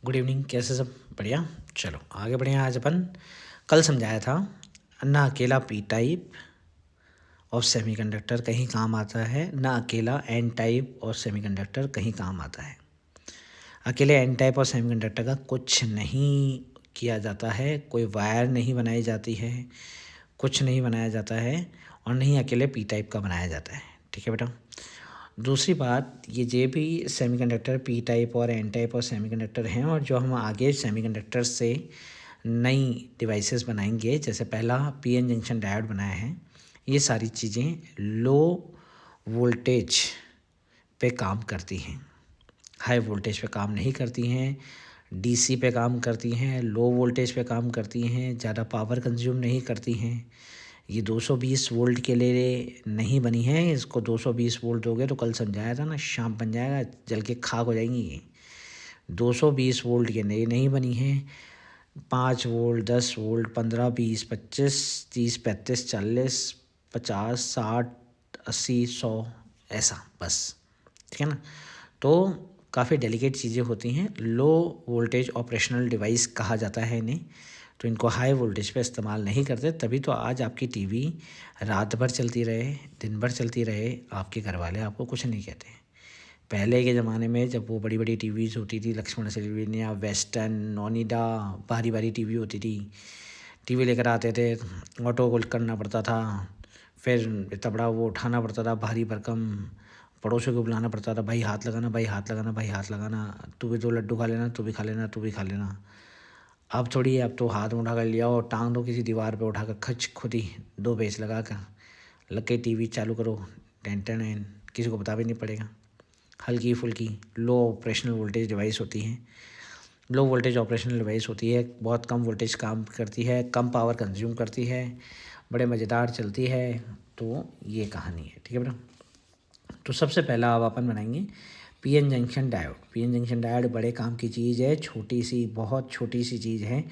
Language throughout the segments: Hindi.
Good evening. कैसे सब? बढ़िया। चलो आगे बढ़े। आज अपन कल समझाया था ना अकेला पी टाइप ऑफ सेमीकंडक्टर कहीं काम आता है, ना अकेला एन टाइप ऑफ सेमीकंडक्टर कहीं काम आता है। अकेले एन टाइप ऑफ सेमीकंडक्टर का कुछ नहीं किया जाता है, कोई वायर नहीं बनाई जाती है, कुछ नहीं बनाया जाता है, और नहीं अकेले पी टाइप का बनाया जाता है। ठीक है बेटा। दूसरी बात, ये भी सेमीकंडक्टर पी टाइप और एन टाइप और सेमीकंडक्टर हैं, और जो हम आगे सेमीकंडक्टर से नई डिवाइसेस बनाएंगे, जैसे पहला पीएन जंक्शन डायोड बनाया है, ये सारी चीज़ें लो वोल्टेज पे काम करती हैं, हाई वोल्टेज पे काम नहीं करती हैं, डीसी पे काम करती हैं, लो वोल्टेज पे काम करती हैं, ज़्यादा पावर कंज्यूम नहीं करती हैं। ये 220 वोल्ट के लिए नहीं बनी है। इसको 220 वोल्ट दोगे तो कल समझाया था ना, शाम बन जाएगा, जल के खाक हो जाएंगी ये। 220 वोल्ट के लिए नहीं बनी है। 5 वोल्ट, 10 वोल्ट, 15, 20, 25, 30, 35, 40, 50, 60, 80, 100, ऐसा बस। ठीक है ना। तो काफ़ी डेलिकेट चीज़ें होती हैं। लो वोल्टेज ऑपरेशनल डिवाइस कहा जाता है इन्हें। तो इनको हाई वोल्टेज पे इस्तेमाल नहीं करते, तभी तो आज आपकी टीवी रात भर चलती रहे, दिन भर चलती रहे, आपके घर वाले आपको कुछ नहीं कहते। पहले के ज़माने में जब वो बड़ी बड़ी टीवीज़ होती थी, लक्ष्मण टेलीविजन या वेस्टर्न, नोनिडा, भारी भारी टीवी होती थी, टीवी लेकर आते थे, ऑटो को करना पड़ता था, फिर इतना बड़ा वो उठाना पड़ता था, भारी भरकम, पड़ोसियों को बुलाना पड़ता था, भाई हाथ लगाना, भाई हाथ लगाना, भाई हाथ लगाना, तू भी 2 लड्डू खा लेना, तू भी खा लेना, तू भी खा लेना। अब थोड़ी है, अब तो हाथ में उठा कर लिया और टांग दो किसी दीवार पे उठा कर, खच खुद ही 2 पेच लगा कर लग के टीवी चालू करो, टेन टेन, किसी को पता भी नहीं पड़ेगा। हल्की फुल्की लो ऑपरेशनल वोल्टेज डिवाइस होती हैं। लो वोल्टेज ऑपरेशनल डिवाइस होती है, बहुत कम वोल्टेज काम करती है, कम पावर कंज्यूम करती है, बड़े मज़ेदार चलती है। तो ये कहानी है। ठीक है बेटा। तो सबसे पहला अब अपन बनाएंगे PN junction diode. PN junction diode बड़े काम की चीज़ है, छोटी सी, बहुत छोटी सी चीज़ है।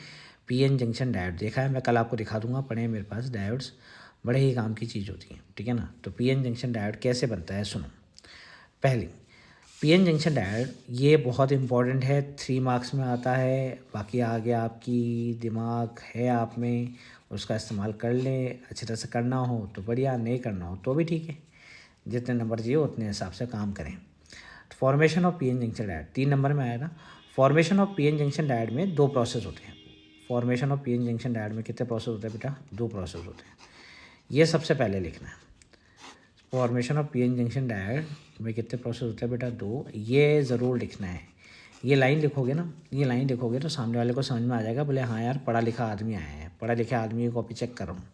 पीएन जंक्शन डायोड देखा है, मैं कल आपको दिखा दूंगा, पड़े हैं मेरे पास डायोड्स, बड़े ही काम की चीज़ होती है। ठीक है ना। तो पीएन जंक्शन डायोड कैसे बनता है सुनो। पहली, पीएन जंक्शन डायोड ये बहुत इंपॉर्टेंट है, 3 मार्क्स में आता है। बाकी आगे आपकी दिमाग है आप में, उसका इस्तेमाल कर लें। अच्छी तरह से करना हो तो बढ़िया, नहीं करना हो तो भी ठीक है, जितने नंबर चाहिए उतने हिसाब से काम करें। Formation of PN junction diode 3 number में आएगा। Formation of PN junction diode में 2 प्रोसेस होते हैं। Formation of PN junction diode में कितने प्रोसेस होते हैं बेटा? 2 प्रोसेस होते हैं। ये सबसे पहले लिखना है। Formation of PN junction diode में कितने प्रोसेस होते हैं बेटा? 2। ये ज़रूर लिखना है। ये लाइन लिखोगे ना, ये लाइन लिखोगे तो सामने वाले को समझ में आ जाएगा, बोले हाँ यार पढ़ा लिखा आदमी आया है, पढ़ा लिखा आदमी की कॉपी चेक कर रहा हूँ।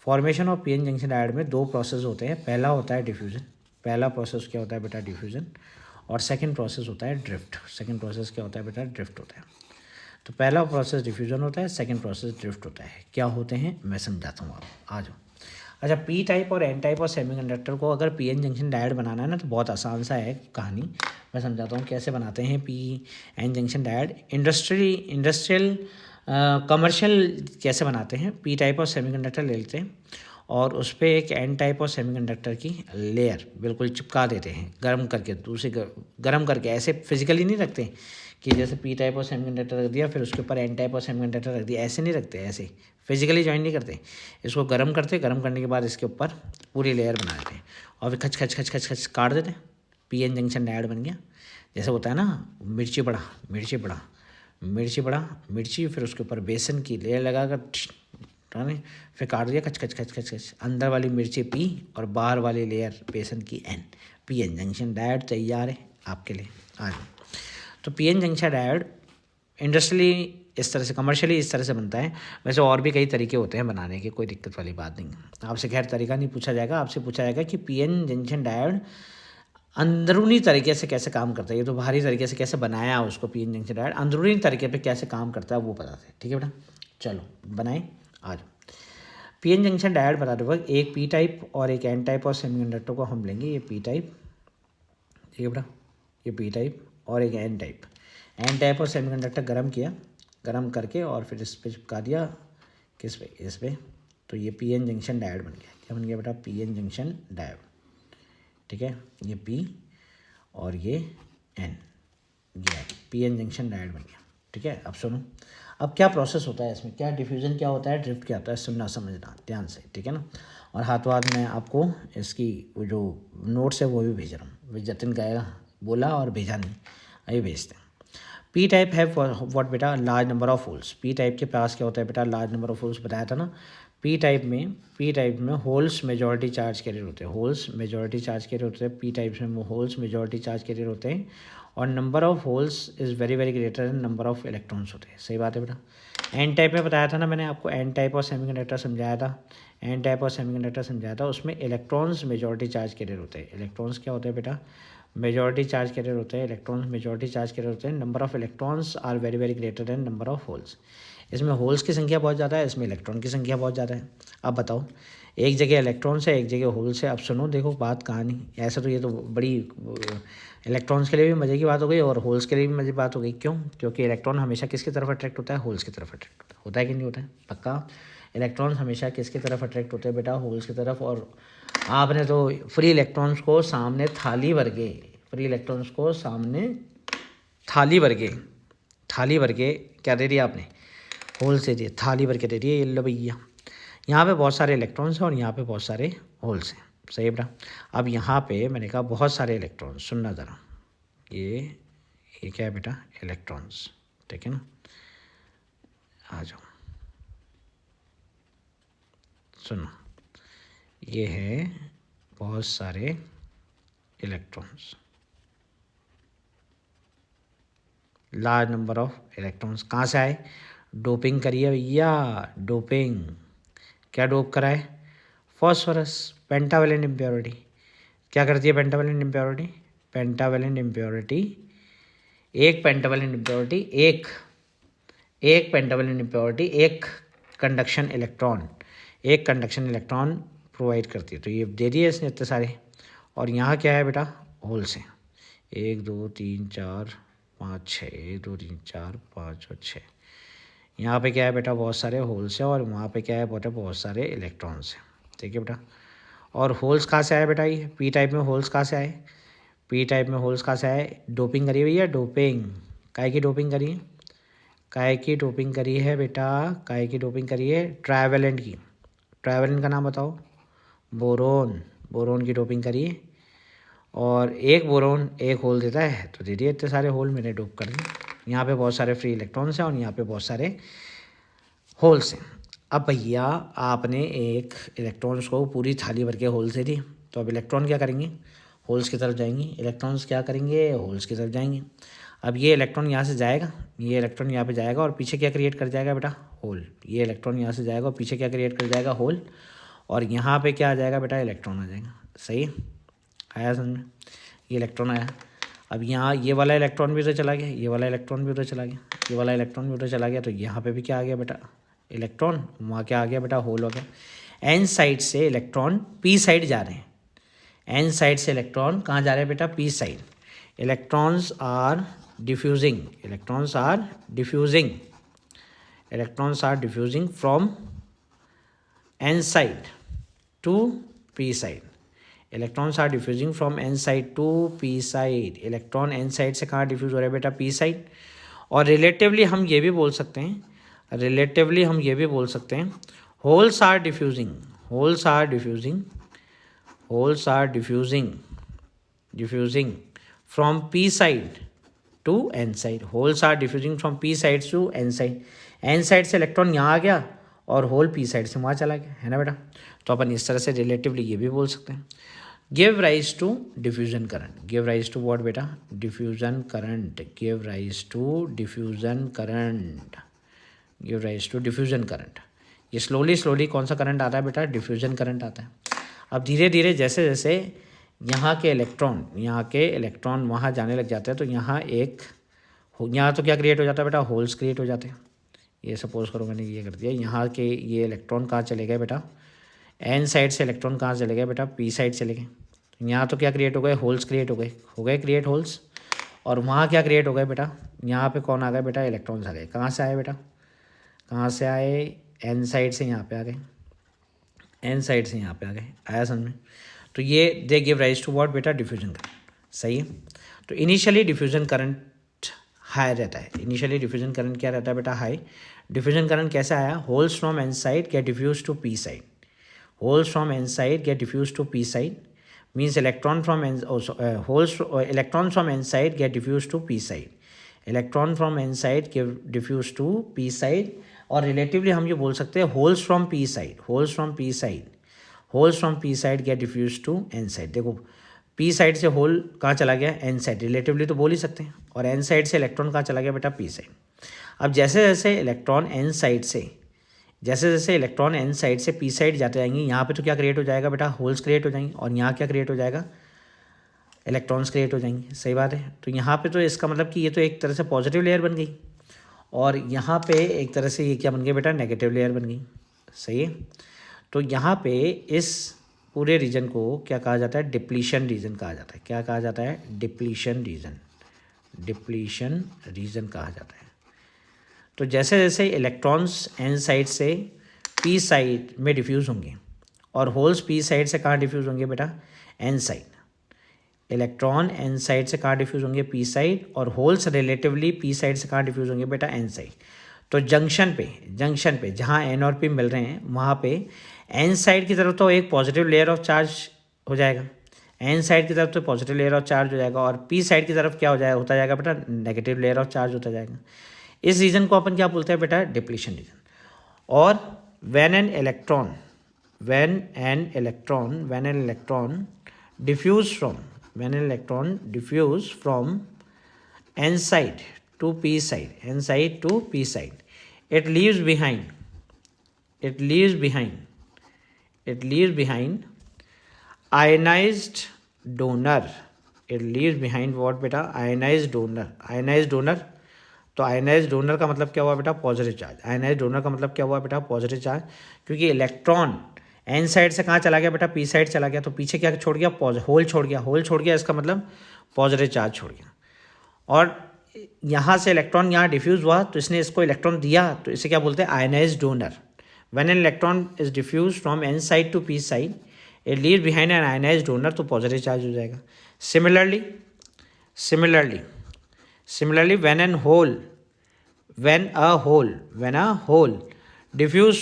Formation of PN junction diode में 2 प्रोसेस होते हैं। पहला होता है डिफ्यूज़न। पहला प्रोसेस क्या होता है बेटा? डिफ्यूज़न। और सेकंड प्रोसेस होता है ड्रिफ्ट। सेकंड प्रोसेस क्या होता है बेटा? ड्रिफ्ट होता है। तो पहला प्रोसेस डिफ्यूज़न होता है, सेकंड प्रोसेस ड्रिफ्ट होता है। क्या होते हैं मैं समझाता हूँ आपको, आ जाओ। अच्छा, पी टाइप और एन टाइप और सेमीकंडक्टर को अगर पीएन जंक्शन डायोड बनाना है ना, तो बहुत आसान सा है कहानी। मैं समझाता हूँ कैसे बनाते हैं P N junction diode. Industrial commercial कैसे बनाते हैं। पी टाइप और सेमीकंडक्टर ले लेते हैं और उस पर एक एन टाइप और सेमीकंडक्टर की लेयर बिल्कुल चिपका देते हैं, गर्म करके, दूसरे गर्म करके, ऐसे फिजिकली नहीं रखते कि जैसे पी टाइप और सेमीकंडक्टर रख दिया फिर उसके ऊपर एन टाइप और सेमीकंडक्टर रख दिया, ऐसे नहीं रखते, ऐसे फिजिकली ज्वाइन नहीं करते। इसको गर्म करते, गर्म करने के बाद इसके ऊपर पूरी लेयर बना देते हैं और फिर खच खच खच खच खच काट देते हैं। पीएन जंक्शन डायोड बन गया। जैसे होता है ना, मिर्ची बड़ा, मिर्ची बड़ा, मिर्ची बड़ा, मिर्ची, फिर उसके ऊपर बेसन की लेयर लगा कर फिर काट दिया, खच खच खच खच खच, अंदर वाली मिर्ची पी और बाहर वाली लेयर बेसन की एन। पीएन जंक्शन डायोड तैयार है आपके लिए। आ जाओ। तो पीएन जंक्शन डायोड इंडस्ट्रियली इस तरह से, कमर्शियली इस तरह से बनता है। वैसे और भी कई तरीके होते हैं बनाने के, कोई दिक्कत वाली बात नहीं है। आपसे खैर तरीका नहीं पूछा जाएगा, आपसे पूछा जाएगा कि पीएन जंक्शन डायोड अंदरूनी तरीके से कैसे काम करता है। ये तो बाहरी तरीके से कैसे बनाया उसको पीएन जंक्शन डायोड, अंदरूनी तरीके पे कैसे काम करता है वो बताते हैं। ठीक है बेटा, चलो बनाएं, आ जाओ। पीएन जंक्शन डायोड बताते वक्त एक पी टाइप और एक एन टाइप और सेमीकंडक्टर को हम लेंगे। ये पी टाइप, ठीक है बेटा, ये पी टाइप और एक एन टाइप। एन टाइप और सेमीकंडक्टर गरम किया, गरम करके और फिर इस पर चिपका दिया, किस पे? इस पे। तो ये पीएन जंक्शन डायोड बन गया। क्या बन गया बेटा? PN junction diode. ठीक है, ये पी और ये एन, ये पीएन जंक्शन डायोड बन गया। ठीक है। अब सुनो, अब क्या प्रोसेस होता है इसमें, क्या डिफ्यूज़न क्या होता है, ड्रिफ्ट क्या होता है, सुनना समझना ध्यान से, ठीक है ना। और हाथों हाथ मैं आपको इसकी वो जो नोट्स है वो भी भेज रहा हूँ। जतिन गया बोला और भेजा नहीं, अभी भेजते हैं। पी टाइप है व्हाट बेटा, large number of holes. P type के पास क्या होता है बेटा, लार्ज नंबर ऑफ होल्स बताया था ना। पी टाइप में होल्स मेजॉरिटी चार्ज कैरियर होते हैं, होल्स मेजॉरिटी चार्ज कैरियर होते हैं। पी टाइप में होल्स मेजॉरिटी चार्ज कैरियर होते हैं और number of holes is very very greater than number of electrons होते हैं। सही बात है बेटा। एन टाइप में बताया था ना मैंने आपको, एन टाइप और सेमीकंडक्टर समझाया था, एन टाइप और सेमीकंडक्टर समझाया था। उसमें इलेक्ट्रॉन्स मेजॉरिटी चार्ज कैरियर होते हैं। इलेक्ट्रॉन्स क्या होते हैं बेटा, मेजॉरिटी चार्ज कैरियर होते हैं। इलेक्ट्रॉन्स मेजॉरिटी चार्ज कैरियर होते हैं। Number of electrons are very very greater than number of holes. इसमें होल्स की संख्या बहुत ज़्यादा है, इसमें इलेक्ट्रॉन की संख्या बहुत ज़्यादा है। अब बताओ, एक जगह इलेक्ट्रॉन्स है, एक जगह होल्स है। अब सुनो देखो बात कहानी, ऐसा तो ये तो बड़ी इलेक्ट्रॉन्स के लिए भी मज़े की बात हो गई और होल्स के लिए भी मज़े की बात हो गई। क्यों? क्योंकि इलेक्ट्रॉन हमेशा किसकी तरफ अट्रैक्ट होता है, होल्स की तरफ अट्रैक्ट होता है कि नहीं होता है? पक्का इलेक्ट्रॉन हमेशा किसकी तरफ अट्रैक्ट होते हैं बेटा, होल्स की तरफ। और आपने तो फ्री इलेक्ट्रॉन्स को सामने थाली भर के, फ्री इलेक्ट्रॉन्स को सामने थाली भर के क्या दे दिया आपने, होल से दिए, थाली भर के दे दिए। ये लो भैया, यहाँ पे बहुत सारे इलेक्ट्रॉन्स हैं और यहाँ पे बहुत सारे होल्स हैं। सही है बेटा। अब यहाँ पे मैंने कहा बहुत सारे इलेक्ट्रॉन्स, सुनना ज़रा, ये क्या है बेटा, इलेक्ट्रॉन्स, ठीक है ना। आ जाओ सुनो, ये है बहुत सारे electrons, large number of electrons. कहाँ से आए, डोपिंग करिए भैया, डोपिंग। क्या डोप कराए, फॉस्फोरस, पेंटावेलेंट इम्प्योरिटी। क्या करती है पेंटावेलेंट इम्प्योरिटी, पेंटावेलेंट इम्प्योरिटी, एक पेंटावेलेंट इम्प्योरिटी, एक पेंटावेलेंट इम्प्योरिटी, एक कंडक्शन इलेक्ट्रॉन, एक कंडक्शन इलेक्ट्रॉन प्रोवाइड करती है। तो ये दे दिए इसने इतने सारे। और यहाँ क्या है बेटा, होल्स हैं, 1 2 3 4 5 6, 1 2 3 4 5 और 6। यहाँ पे क्या है बेटा, बहुत सारे होल्स हैं और वहाँ पे क्या है बेटा, बहुत सारे इलेक्ट्रॉन्स हैं। ठीक है बेटा। और होल्स कहाँ से आए बेटा, ये पी टाइप में होल्स कहाँ से आए, पी टाइप में होल्स कहाँ से आए, डोपिंग करिए भैया, डोपिंग। काय की डोपिंग करिए, काय की डोपिंग करी है बेटा, काय की डोपिंग करी है, ट्राइवेलेंट की। ट्राइवेलेंट का नाम बताओ, बोरोन, बोरोन की डोपिंग करिए। और एक बोरोन एक होल देता है, तो दे दिए इतने सारे होल मैंने डोप कर दिए। यहाँ पे बहुत सारे फ्री इलेक्ट्रॉन्स हैं और यहाँ पे बहुत सारे होल्स हैं। अब भैया आपने एक इलेक्ट्रॉन्स को पूरी थाली भर के होल से दी, तो अब इलेक्ट्रॉन क्या करेंगे, होल्स की तरफ जाएंगे, इलेक्ट्रॉन्स क्या करेंगे, होल्स की तरफ जाएंगे। अब ये इलेक्ट्रॉन यहाँ से जाएगा, ये इलेक्ट्रॉन यहाँ पे जाएगा और पीछे क्या क्रिएट कर जाएगा बेटा, होल। ये इलेक्ट्रॉन यहाँ से जाएगा और पीछे क्या क्रिएट कर जाएगा, होल। और यहाँ पे क्या आ जाएगा बेटा, इलेक्ट्रॉन आ जाएगा। सही आया समझ में, ये इलेक्ट्रॉन आया। अब यहाँ ये वाला इलेक्ट्रॉन भी उधर चला गया, ये वाला इलेक्ट्रॉन भी उधर चला गया, ये वाला इलेक्ट्रॉन भी उधर चला गया। तो यहाँ पे भी क्या आ गया बेटा, इलेक्ट्रॉन। वहाँ क्या आ गया बेटा, होल हो गया। एन साइड से इलेक्ट्रॉन पी साइड जा रहे हैं, एन साइड से इलेक्ट्रॉन कहाँ जा रहे हैं बेटा, P side. Electrons are diffusing, electrons are diffusing, electrons are diffusing from N side to P side. Electrons are diffusing from N side to P side. Electron N side से कहाँ डिफ्यूज हो रहा है बेटा, पी साइड। और रिलेटिवली हम ये भी बोल सकते हैं, रिलेटिवली हम ये भी बोल सकते हैं, holes are diffusing, holes are diffusing, holes are diffusing, diffusing from P side to N side. Holes are diffusing from P side to N side. N side से इलेक्ट्रॉन यहाँ आ गया और होल पी साइड से वहाँ चला गया, है ना बेटा। तो अपन इस तरह से रिलेटिवली ये भी बोल सकते हैं। Give rise to diffusion current, give rise to what बेटा, diffusion current, give rise to diffusion current, give rise to diffusion current. ये स्लोली स्लोली कौन सा करंट आता है बेटा, डिफ्यूजन करंट आता है। अब धीरे धीरे जैसे जैसे यहाँ के इलेक्ट्रॉन वहाँ जाने लग जाते हैं, तो यहाँ यहाँ तो क्या क्रिएट हो जाता है बेटा, होल्स क्रिएट हो जाते हैं। ये सपोज करो मैंने ये कर दिया, यहाँ के ये इलेक्ट्रॉन कहाँ चले गए बेटा, एन साइड से इलेक्ट्रॉन कहाँ चले गए बेटा, पी साइड चले गए। यहाँ तो क्या क्रिएट हो गए, होल्स क्रिएट हो गए क्रिएट होल्स। और वहाँ क्या क्रिएट हो गए बेटा, यहाँ पे कौन आ गए बेटा, इलेक्ट्रॉन्स आ गए। कहाँ से आए बेटा, कहाँ से आए, एन साइड से यहाँ पे आ गए, एन साइड से यहाँ पे आ गए। आया समझ में। तो ये they give rise to what बेटा, डिफ्यूजन करंट। सही है। तो इनिशियली डिफ्यूजन करंट हाई रहता है। इनिशियली डिफ्यूजन करंट क्या रहता है बेटा, हाई। डिफ्यूजन करंट कैसे आया, holes from N side get diffuse to P side, holes from N side get diffuse to P side means electron from N holes electron from N side get diffuse to P side, electron from N side get diffuse to P side. और रिलेटिवली हम ये बोल सकते हैं holes from P side, holes from P side, holes from P side get diffuse to N side. देखो पी साइड से होल कहाँ चला गया, एन साइड, रिलेटिवली तो बोल ही सकते हैं। और एन साइड से इलेक्ट्रॉन कहाँ चला गया बेटा, पी साइड। अब जैसे जैसे इलेक्ट्रॉन एन साइड से पी साइड जाते जाएंगे, यहाँ पे तो क्या क्रिएट हो जाएगा बेटा, होल्स क्रिएट हो जाएंगे। और यहाँ क्या क्रिएट हो जाएगा, इलेक्ट्रॉन्स क्रिएट हो जाएंगे। सही बात है। तो यहाँ पे तो इसका मतलब कि ये तो एक तरह से पॉजिटिव लेयर बन गई, और यहाँ पे एक तरह से ये क्या बन गया बेटा, नेगेटिव लेयर बन गई। सही है। तो यहाँ पे इस पूरे रीजन को क्या कहा जाता है, डिप्लीशन रीजन कहा जाता है। क्या कहा जाता है, डिप्लीशन रीजन, डिप्लीशन रीजन कहा जाता है। तो जैसे जैसे इलेक्ट्रॉन्स एन साइड से पी साइड में डिफ्यूज़ होंगे, और होल्स पी साइड से कहाँ डिफ्यूज़ होंगे बेटा, N side. Electron N side से कहाँ डिफ्यूज़ होंगे, पी साइड, और होल्स रिलेटिवली पी साइड से कहाँ डिफ्यूज़ होंगे बेटा, एन साइड। तो जंक्शन पे जहाँ एन और पी मिल रहे हैं, वहाँ पे एन साइड की तरफ तो एक पॉजिटिव लेयर ऑफ चार्ज हो जाएगा, एन साइड की तरफ तो पॉजिटिव लेयर ऑफ चार्ज हो जाएगा, और पी साइड की तरफ क्या होता जाएगा बेटा, नेगेटिव लेयर ऑफ चार्ज होता जाएगा। इस रीजन को अपन क्या बोलते हैं बेटा, डिप्लीशन रीजन। और when an electron diffuse from n side to p side, it leaves behind ionized donor. It leaves behind what बेटा, ionized donor। तो आयनाइज डोनर का मतलब क्या हुआ बेटा, पॉजिटिव चार्ज। आयनाइज डोनर का मतलब क्या हुआ बेटा, पॉजिटिव चार्ज, क्योंकि इलेक्ट्रॉन एन साइड से कहाँ चला गया बेटा, पी साइड चला गया। तो पीछे क्या छोड़ गया, होल छोड़ गया, इसका मतलब पॉजिटिव चार्ज छोड़ गया। और यहाँ से इलेक्ट्रॉन यहाँ डिफ्यूज़ हुआ, तो इसने इसको इलेक्ट्रॉन दिया, तो इसे क्या बोलते हैं, ionize donor. When an electron is diffuse from N side to P side, it leaves behind an ionize donor, तो पॉजिटिव चार्ज हो जाएगा। Similarly, when a hole diffuse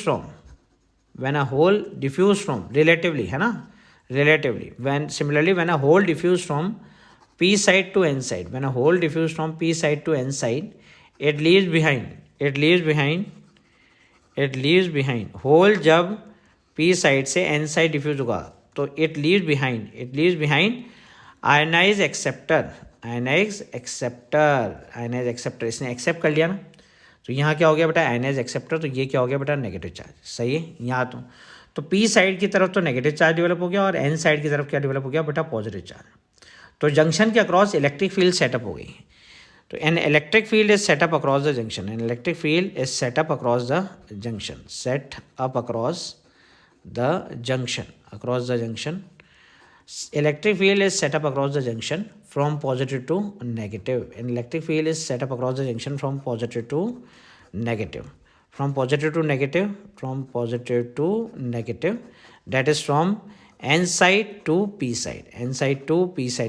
from relatively, है ना, relatively, when a hole diffuse from p side to n side, it leaves behind hole जब p side से n side diffuse होगा, तो it leaves behind ionized acceptor, इसने एक्सेप्ट कर लिया ना, तो यहाँ क्या हो गया बेटा, आयनाइज एक्सेप्टर। तो ये क्या हो गया बेटा, नेगेटिव चार्ज। सही है। यहाँ तो पी साइड की तरफ तो नेगेटिव चार्ज डेवलप हो गया, और एन साइड की तरफ क्या डेवलप हो गया बेटा, पॉजिटिव चार्ज। तो जंक्शन के अक्रॉस इलेक्ट्रिक फील्ड सेटअप हो गई। तो an electric field is setup across the junction, Electric field is set up across the junction from positive to negative. An electric field is set up across the junction from positive to negative. That is from n side to p side.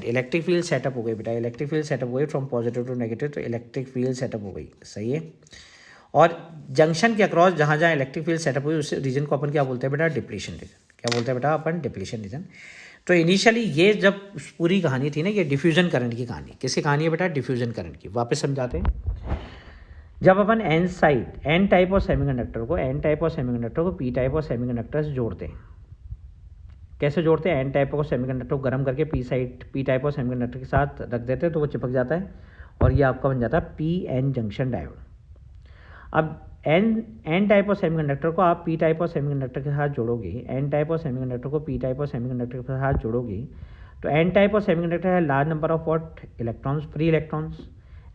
Electric field setup हो गई बेटा, इलेक्ट्रिक फील्ड सेटअप हो गई फ्रॉम पॉजिटिव टू नेगेटिव। तो इलेक्ट्रिक फील्ड सेटअप हो गई। सही है। और जंक्शन के अक्रॉस जहाँ जहाँ इलेक्ट्रिक फील्ड सेटअप हुई, उस रीजन को अपन क्या बोलते हैं बेटा, डिप्लीशन रीजन। क्या बोलते हैं बेटा अपन, डिप्लीशन रीजन। तो इनिशियली ये जब पूरी कहानी थी ना, ये डिफ्यूजन करंट की कहानी। किसकी कहानी है बेटा, डिफ्यूजन करंट की। वापस समझाते हैं। जब अपन एन टाइप ऑफ सेमीकंडक्टर को पी टाइप ऑफ सेमीकंडक्टर से जोड़ते हैं। कैसे जोड़ते हैं, एन टाइप ऑफ सेमीकंडक्टर को गर्म करके पी टाइप ऑफ सेमीकंडक्टर के साथ रख देते हैं, तो वो चिपक जाता है, और ये आपका बन जाता है पी एन जंक्शन डायोड। अब एन टाइप ऑफ सेमीकंडक्टर को आप पी टाइप ऑफ सेमीकंडक्टर के साथ जोड़ोगे, एन टाइप ऑफ सेमीकंडक्टर को पी टाइप ऑफ सेमीकंडक्टर के साथ जोड़ोगे, तो एन टाइप ऑफ सेमीकंडक्टर है large number of what, electrons, free electrons,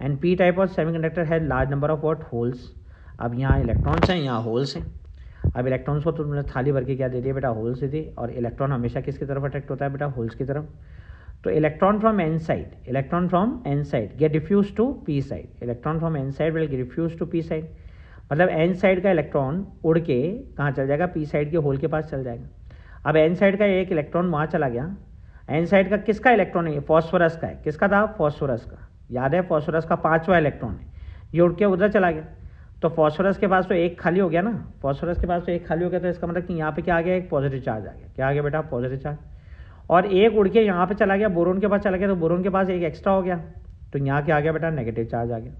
and P type of semiconductor है large number of what, holes. अब यहाँ इलेक्ट्रॉन्स हैं, यहाँ होल्स हैं। अब इलेक्ट्रॉन्स को तुमने थाली भर के क्या दे दिया बेटा, होल्स दे दिए। और इलेक्ट्रॉन हमेशा किसकी तरफ अट्रैक्ट होता है बेटा, होल्स की तरफ। तो electron from N side get diffuse to P side, will get diffuse to P side. मतलब एन साइड का इलेक्ट्रॉन उड़ के कहाँ चल जाएगा, पी साइड के होल के पास चल जाएगा। अब एन साइड का एक इलेक्ट्रॉन वहाँ चला गया। एन साइड का किसका इलेक्ट्रॉन है, फॉस्फोरस का है। किसका था, फॉस्फोरस का। याद है फॉस्फोरस का 5वां इलेक्ट्रॉन है, ये उड़ के उधर चला गया, तो फॉस्फोरस के पास तो एक खाली हो गया ना, फॉस्फोरस के पास तो एक खाली हो गया, तो इसका मतलब कि यहाँ पे क्या आ गया, एक पॉजिटिव चार्ज आ गया। क्या आ गया बेटा, पॉजिटिव चार्ज। और एक उड़ के यहाँ पे चला गया, बोरोन के पास चला गया, तो बोरोन के पास एक एक्स्ट्रा हो गया, तो यहाँ क्या आ गया बेटा, नेगेटिव चार्ज आ गया।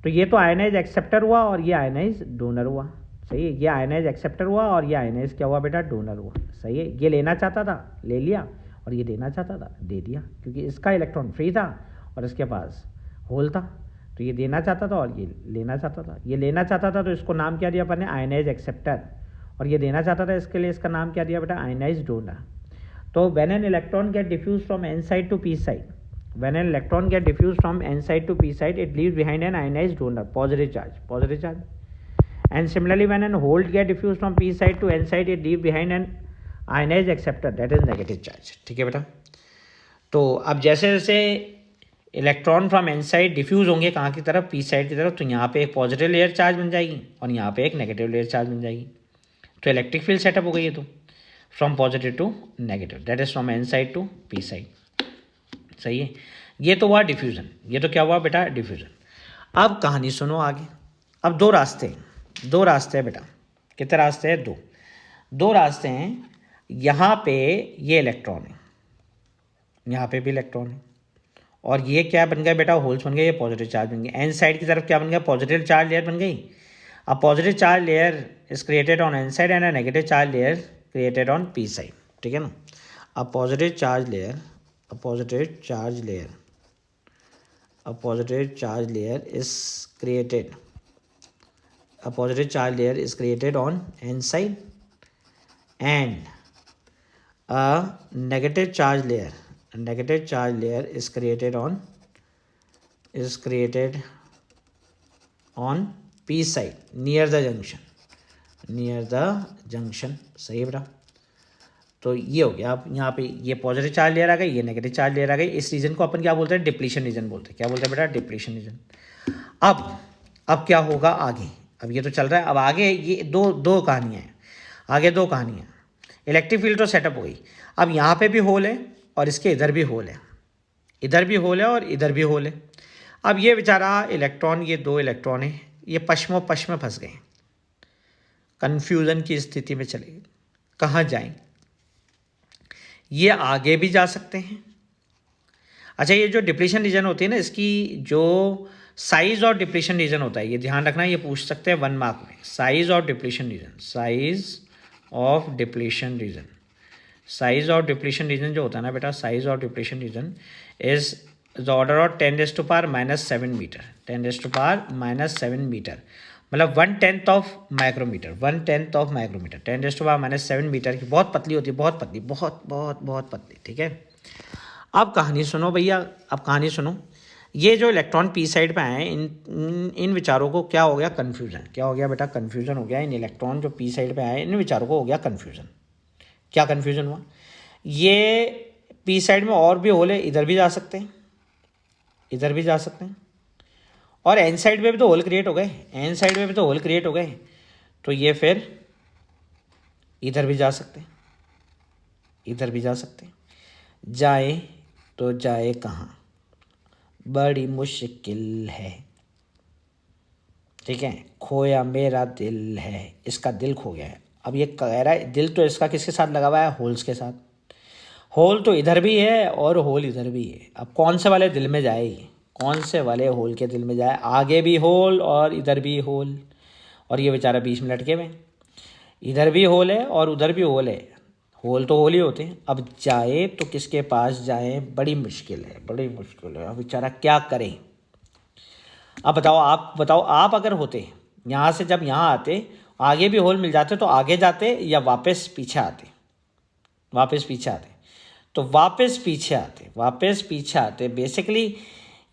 तो ये तो आयनाइज एक्सेप्टर हुआ और ये आयनाइज डोनर हुआ। सही है, ये आयनाइज एक्सेप्टर हुआ और ये आयनाइज क्या हुआ बेटा, डोनर हुआ। सही है, ये लेना चाहता था ले लिया, और ये देना चाहता था दे दिया, क्योंकि इसका इलेक्ट्रॉन फ्री था और इसके पास होल था। तो ये देना चाहता था और ये लेना चाहता था। ये लेना चाहता था तो इसको नाम क्या दिया अपन ने, आयनाइज एक्सेप्टर, और ये देना चाहता था, इसके लिए इसका नाम क्या दिया बेटा, आयनाइज डोनर। तो when an electron get diffuse from N side to P side, when an electron get diffused from n side to p side, it leaves behind an ionized donor, positive charge. And similarly, when an hole get diffused from p side to n side, it leaves behind an ionized acceptor, that is negative charge. ठीक है बेटा। तो अब जैसे जैसे electron from N side diffuse होंगे कहाँ की तरफ, पी साइड की तरफ, तो यहाँ पे एक पॉजिटिव लेयर चार्ज बन जाएगी और यहाँ पे एक नेगेटिव लेयर चार्ज बन जाएगी। तो इलेक्ट्रिक फील्ड सेटअप हो गई है, तो from positive to negative, that is from N side to P side. सही है, ये तो हुआ डिफ्यूज़न, ये तो क्या हुआ बेटा, डिफ्यूज़न। अब कहानी सुनो आगे। अब दो रास्ते हैं बेटा। कितने रास्ते हैं, दो रास्ते हैं। यहाँ पे ये इलेक्ट्रॉन है, यहाँ पे भी इलेक्ट्रॉन है, और ये क्या बन गया बेटा, होल्स बन गए, ये पॉजिटिव चार्ज बन गए। एन साइड की तरफ क्या बन गया, पॉजिटिव चार्ज लेयर बन गई। अब positive charge layer is created on an side and a negative charge layer created on P side. ठीक है ना। अब positive charge layer is created on n side and a negative charge layer is created on p side near the junction। सही है बेटा। तो ये हो गया। अब यहाँ पे ये पॉजिटिव चार्ज लेयर आ गई, ये नेगेटिव चार्ज लेयर आ गई। इस रीजन को अपन क्या बोलते हैं, डिप्लीशन रीजन बोलते हैं। क्या बोलते हैं बेटा, डिप्लीशन रीजन। अब क्या होगा आगे, अब ये तो चल रहा है, अब आगे ये दो कहानियाँ हैं, आगे दो कहानियाँ। इलेक्ट्रिक फील्ड तो सेटअप हो गई। अब यहाँ पे भी होल है और इसके इधर भी होल है, इधर भी होल है और इधर भी होल है। अब ये बेचारा इलेक्ट्रॉन, ये दो इलेक्ट्रॉन है, ये पश्चिमों पश्चिम में फंस गए, कन्फ्यूज़न की स्थिति में चले गए। कहाँ जाएं, ये आगे भी जा सकते हैं। अच्छा, ये जो डिप्लीशन रीजन होती है ना, इसकी जो साइज और डिप्लीशन रीजन होता है, ये ध्यान रखना, ये पूछ सकते हैं 1 मार्क में। साइज ऑफ डिप्लीशन रीजन जो होता है ना बेटा, size of depletion region is the order of 10⁻⁻7 meter, 10⁻⁻7 meter, मतलब 1/10 ऑफ माइक्रोमीटर, 10⁻⁻7 मीटर की बहुत पतली होती है, बहुत पतली, बहुत पतली। ठीक है। अब कहानी सुनो भैया, अब कहानी सुनो। ये जो इलेक्ट्रॉन पी साइड पे आए, इन विचारों को क्या हो गया, कन्फ्यूजन। क्या हो गया बेटा, कन्फ्यूजन हो गया। इन इलेक्ट्रॉन जो पी साइड पे आए, इन विचारों को हो गया कन्फ्यूजन। क्या कन्फ्यूजन हुआ, ये पी साइड में और भी होल है, इधर भी जा सकते हैं, इधर भी जा सकते हैं, और एन साइड में भी तो होल क्रिएट हो गए, तो ये फिर इधर भी जा सकते हैं, इधर भी जा सकते हैं। जाए तो जाए कहाँ, बड़ी मुश्किल है। ठीक है, खोया मेरा दिल है, इसका दिल खो गया है। अब ये कह रहा है दिल तो इसका किसके साथ लगा हुआ है, होल्स के साथ। होल तो इधर भी है और होल इधर भी है। अब कौन से वाले दिल में जाए, कौन से वाले होल के दिल में जाए, आगे भी होल और इधर भी होल, और ये बेचारा बीच में लटके हुए, इधर भी होल है और उधर भी होल है। होल तो होल ही होते हैं। अब जाए तो किसके पास जाए, बड़ी मुश्किल है। अब बेचारा क्या करे। अब बताओ आप अगर होते यहाँ से, जब यहाँ आते, आगे भी होल मिल जाते तो आगे जाते या वापस पीछे आते, तो वापस पीछे आते। बेसिकली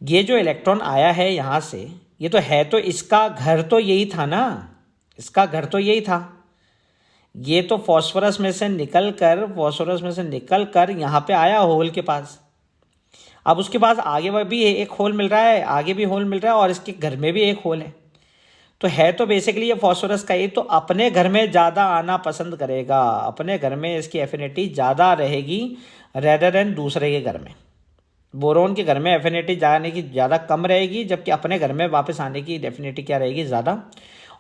ये जो इलेक्ट्रॉन आया है यहाँ से, ये तो है, तो इसका घर तो यही था ना, ये तो फॉस्फोरस में से निकल कर यहाँ पे आया होल के पास। अब उसके पास आगे भी एक होल मिल रहा है, और इसके घर में भी एक होल है, तो है तो बेसिकली ये फॉस्फोरस का, ये तो अपने घर में ज़्यादा आना पसंद करेगा, अपने घर में इसकी एफिनिटी ज़्यादा रहेगी रेदर देन दूसरे के घर में। बोरोन के घर में एफिनिटी जाने की ज़्यादा कम रहेगी, जबकि अपने घर में वापस आने की एफिनिटी क्या रहेगी, ज़्यादा।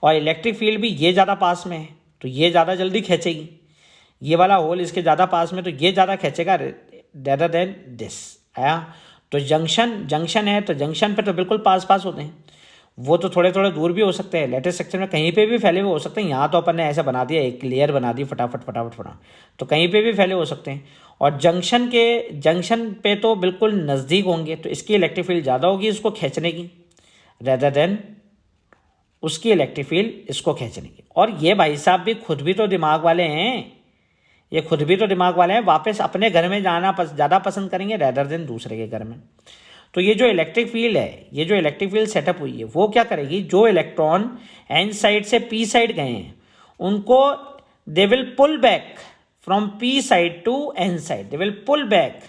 और इलेक्ट्रिक फील्ड भी ये ज़्यादा पास में है तो ये ज़्यादा जल्दी खींचेगी, ये वाला होल इसके ज़्यादा पास में तो ये ज़्यादा खींचेगा रेदर देन दिस। आया। तो जंक्शन है तो जंक्शन पे तो बिल्कुल पास पास होते हैं, वो तो थोड़े थोड़े दूर भी हो सकते हैं, लेटेस्ट सेक्शन में कहीं पे भी फैले हुए हो सकते हैं। यहाँ तो अपन ने ऐसा बना दिया, एक लेयर बना दी फटाफट फटाफट फटाफट, तो कहीं पे भी फैले हो सकते हैं। और जंक्शन पे तो बिल्कुल नज़दीक होंगे, तो इसकी इलेक्ट्रिक फील्ड ज़्यादा होगी इसको खींचने की, रेदर देन उसकी इलेक्ट्रिक फील्ड इसको खींचने की। और ये भाई साहब भी खुद भी तो दिमाग वाले हैं, ये खुद भी तो दिमाग वाले हैं, वापस अपने घर में जाना ज़्यादा पसंद करेंगे रेदर देन दूसरे के घर में। तो ये जो इलेक्ट्रिक फील्ड है, ये जो इलेक्ट्रिक फील्ड सेटअप हुई है, वो क्या करेगी, जो इलेक्ट्रॉन एन साइड से पी साइड गए हैं उनको they will pull back from P side to N side, they will pull back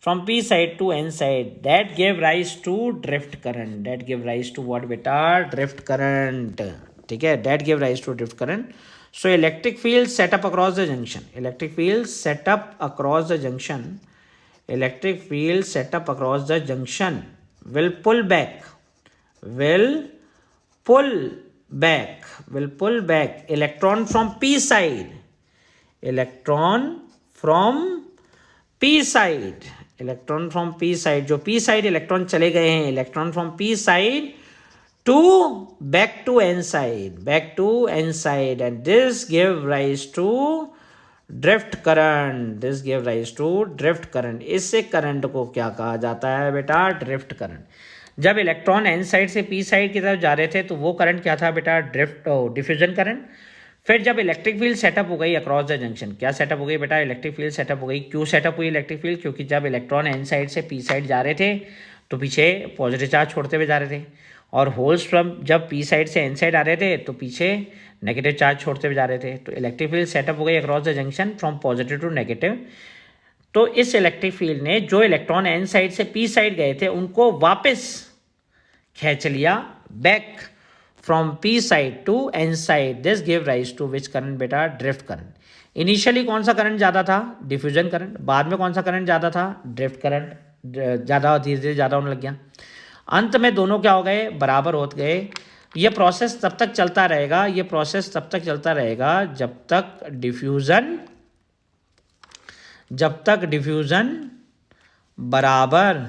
from P side to N side, that give rise to drift current, that give rise to what बेटा, ड्रिफ्ट करंट। ठीक है, that give rise to drift current. So electric field set up across the junction. Electric field set up across the junction. Electric field set up across the junction will pull back. Will pull back. Will pull back electron from p side. Electron from p side. Electron from p side. जो p side electron चले गए हैं, electron from p side to back to n side, and this give rise to drift current, this give rise to drift current। इससे करंट को क्या कहा जाता है बेटा, ड्रिफ्ट करंट। जब इलेक्ट्रॉन एन साइड से पी साइड की तरफ जा रहे थे तो वो करंट क्या था बेटा, डिफ्यूजन करंट। फिर जब इलेक्ट्रिक फील्ड सेटअप हो गई अक्रॉस द जंक्शन, क्या सेटअप हो गई बेटा, इलेक्ट्रिक फील्ड सेटअप हो गई। क्यों सेटअप हुई इलेक्ट्रिक फील्ड, क्योंकि जब इलेक्ट्रॉन एन साइड से पी साइड जा रहे थे तो पीछे पॉजिटिव चार्ज छोड़ते हुए जा रहे थे, और होल्स फ्रॉम जब पी साइड से एन साइड आ रहे थे तो पीछे नेगेटिव चार्ज छोड़ते हुए जा रहे थे। तो इलेक्ट्रिक फील्ड सेटअप हो गई across the junction from positive to negative. तो इस इलेक्ट्रिक फील्ड ने जो इलेक्ट्रॉन एन साइड से पी साइड गए थे उनको वापस खींच लिया back from P side to N side. This give rise to which current बेटा, ड्रिफ्ट करंट। इनिशियली कौन सा करंट ज़्यादा था, डिफ्यूजन करंट। बाद में कौन सा करंट ज़्यादा था, ड्रिफ्ट करंट ज़्यादा, धीरे धीरे ज़्यादा होने लग गया। अंत में दोनों क्या हो गए, बराबर हो गए। ये प्रोसेस तब तक चलता रहेगा, ये प्रोसेस तब तक चलता रहेगा जब तक डिफ्यूज़न बराबर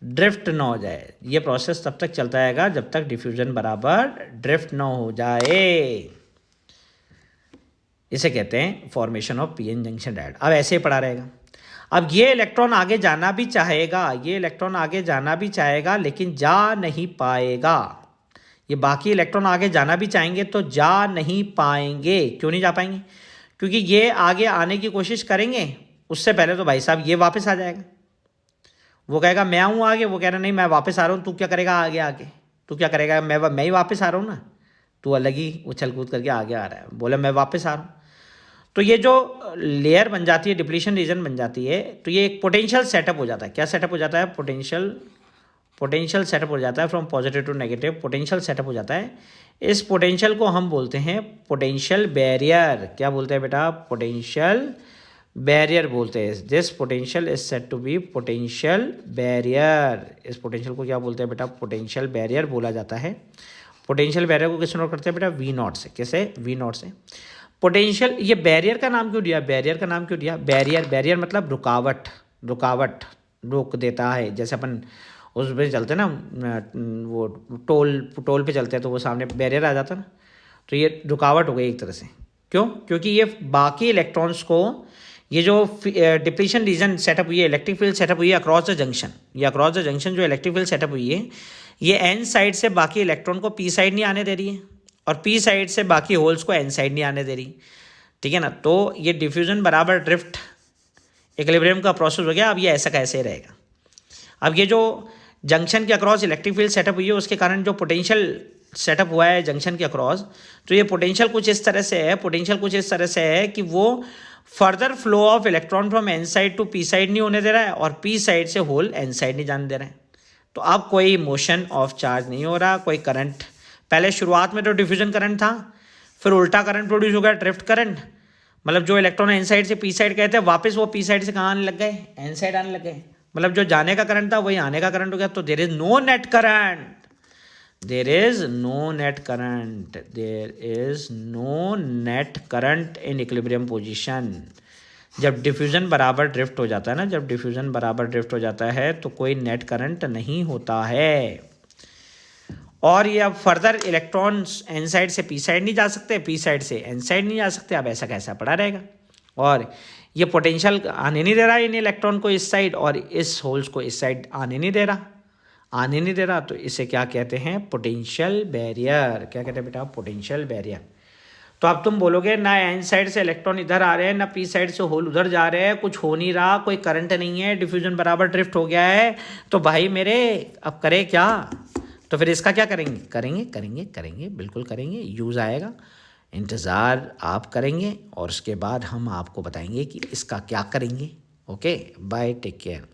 ड्रिफ्ट ना हो जाए। ये प्रोसेस तब तक चलता रहेगा जब तक डिफ्यूज़न बराबर ड्रिफ्ट ना हो जाए। इसे कहते हैं formation of PN junction diode. अब ऐसे ही पड़ा रहेगा। अब ये इलेक्ट्रॉन आगे जाना भी चाहेगा, ये इलेक्ट्रॉन आगे जाना भी चाहेगा लेकिन जा नहीं पाएगा। ये बाकी इलेक्ट्रॉन आगे जाना भी चाहेंगे तो जा नहीं पाएंगे। क्यों नहीं जा पाएंगे, क्योंकि ये आगे आने की कोशिश करेंगे, उससे पहले तो भाई साहब ये वापस आ जाएगा। वो कहेगा मैं आऊँ आगे, वो कह रहा नहीं मैं वापस आ रहा हूँ, तू क्या करेगा आगे आके, तू क्या करेगा, मैं ही वापस आ रहा हूँ ना, तू अलग ही उछल कूद करके आगे आ रहा है, बोले मैं वापस आ रहा हूँ। तो ये जो लेयर बन जाती है, डिप्लीशन रीजन बन जाती है, तो ये एक पोटेंशियल सेटअप हो जाता है। क्या सेटअप हो जाता है, पोटेंशियल सेटअप हो जाता है from positive to negative, potential setup हो जाता है। इस पोटेंशियल को हम बोलते हैं पोटेंशियल बैरियर। क्या बोलते हैं बेटा, पोटेंशियल बैरियर बोलते हैं। This potential is said to be potential barrier. इस पोटेंशियल को क्या बोलते हैं बेटा, पोटेंशियल बैरियर बोला जाता है। पोटेंशियल बैरियर को किससे नोट करते हैं बेटा, वी नॉट से। कैसे, वी नॉट से। पोटेंशियल, ये बैरियर का नाम क्यों दिया, बैरियर का नाम क्यों दिया, बैरियर मतलब रुकावट, रोक देता है। जैसे अपन उस पर चलते ना, वो टोल पे चलते हैं तो वो सामने बैरियर आ जाता ना, तो ये रुकावट हो गई एक तरह से। क्यों, क्योंकि ये बाकी इलेक्ट्रॉन्स को, ये जो डिप्लीशन रीजन सेटअप हुई है, इलेक्ट्रिक फील्ड सेटअप हुई है अक्रॉस द जंक्शन, ये अक्रॉस द जंक्शन जो इलेक्ट्रिक फील्ड सेटअप हुई है, ये एन साइड से बाकी इलेक्ट्रॉन को पी साइड नहीं आने दे रही है, और पी साइड से बाकी होल्स को एन साइड नहीं आने दे रही। ठीक है ना, तो ये डिफ्यूजन बराबर ड्रिफ्ट इक्विलिब्रियम का प्रोसेस हो गया। अब ये ऐसा कैसे रहेगा, अब ये जो जंक्शन के अक्रॉस इलेक्ट्रिक फील्ड सेटअप हुई है, उसके कारण जो पोटेंशियल सेटअप हुआ है जंक्शन के अक्रॉस, तो ये पोटेंशियल कुछ इस तरह से है कि वो further flow of electron from N side to P side नहीं होने दे रहा है, और पी साइड से होल एन साइड नहीं जाने दे रहे हैं। तो अब कोई मोशन ऑफ चार्ज नहीं हो रहा, कोई करंट। पहले शुरुआत में तो डिफ्यूजन करंट था, फिर उल्टा करंट प्रोड्यूस हो गया, ड्रिफ्ट करंट। मतलब जो इलेक्ट्रॉन एन साइड से पी साइड गए थे, वापस वो पी साइड से कहाँ आने लग गए, एन साइड आने लग गए। मतलब जो जाने का करंट था वही आने का करंट हो गया, तो there is no net current, there is no net current, there is no net current in equilibrium position. जब डिफ्यूजन बराबर ड्रिफ्ट हो जाता है ना, जब डिफ्यूजन बराबर ड्रिफ्ट हो जाता है तो कोई नेट करंट नहीं होता है। और ये अब फर्दर इलेक्ट्रॉन्स एन साइड से पी साइड नहीं जा सकते, पी साइड से एन साइड नहीं जा सकते, अब ऐसा कैसा पड़ा रहेगा। और ये पोटेंशियल आने नहीं दे रहा इन इलेक्ट्रॉन को इस साइड, और इस होल्स को इस साइड आने नहीं दे रहा, तो इसे क्या कहते हैं, पोटेंशियल बैरियर। क्या कहते हैं बेटा, पोटेंशियल बैरियर। तो अब तुम बोलोगे ना एन साइड से इलेक्ट्रॉन इधर आ रहे हैं, ना पी साइड से होल उधर जा रहे हैं, कुछ हो नहीं रहा, कोई करंट नहीं है, डिफ्यूजन बराबर ड्रिफ्ट हो गया है, तो भाई मेरे अब करे क्या। तो फिर इसका क्या करेंगे, करेंगे बिल्कुल करेंगे, यूज़ आएगा, इंतज़ार आप करेंगे और उसके बाद हम आपको बताएंगे कि इसका क्या करेंगे। Okay bye, take care.